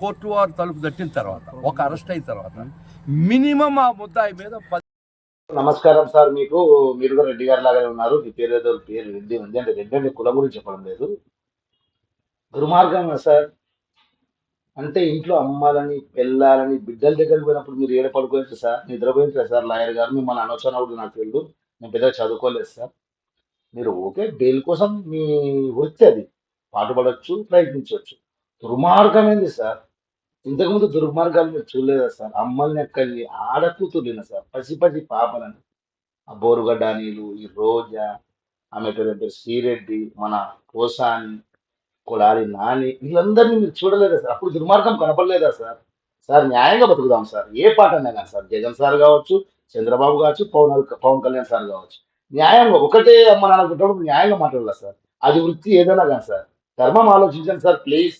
Court వారు తలుపు తట్టిన తర్వాత ఒక అరెస్ట్ అయిన తర్వాత మినిమం ఆ ముద్దాయి మీద నమస్కారం సార్. మీరు కూడా రెడ్డి గారి లాగానే ఉన్నారు. మీ పేరు ఏదో పేరు రెడ్డి ఉంది అంటే రెడ్డి అంటే కులం గురించి చెప్పడం లేదు. దుర్మార్గం సార్. అంటే ఇంట్లో అమ్మాలని పెళ్ళాలని బిడ్డల దగ్గరికి పోయినప్పుడు మీరు ఏడ పడుకోవచ్చు సార్, నిద్రపోయింటారు సార్. లాయర్ గారు మిమ్మల్ని అనవసరం కూడా నాకు తెలియదు, నేను పెద్దగా చదువుకోలేదు సార్. మీరు ఓకే బెయిల్ కోసం మీ వృత్తి అది, పాటుపడవచ్చు, ప్రయత్నించవచ్చు. దుర్మార్గమైంది సార్. ఇంతకుముందు దుర్మార్గాలు మీరు చూడలేదా సార్? అమ్మల్ని ఎక్కడి ఆడకూతుర్లిన సార్, పసి పాపలని, ఆ బోరుగడ్డ అనిలు, ఈ రోజా, ఆమె పేరు శ్రీరెడ్డి, మన కోసాని, కొడాలి నాని, వీళ్ళందరినీ మీరు చూడలేదా సార్? అప్పుడు దుర్మార్గం కనపడలేదా సార్? సార్ న్యాయంగా బతుకుదాం సార్. ఏ పాట అయినా కానీ సార్, జగన్ సార్ కావచ్చు, చంద్రబాబు కావచ్చు, పవన్ కళ్యాణ్ సార్ కావచ్చు, న్యాయంగా ఒకటే అమ్మ నాన్న పుట్టినప్పుడు న్యాయంగా మాట్లాడాలి సార్. అది వృత్తి ఏదైనా కానీ సార్. ధర్మం ఆలోచించండి సార్ ప్లీజ్.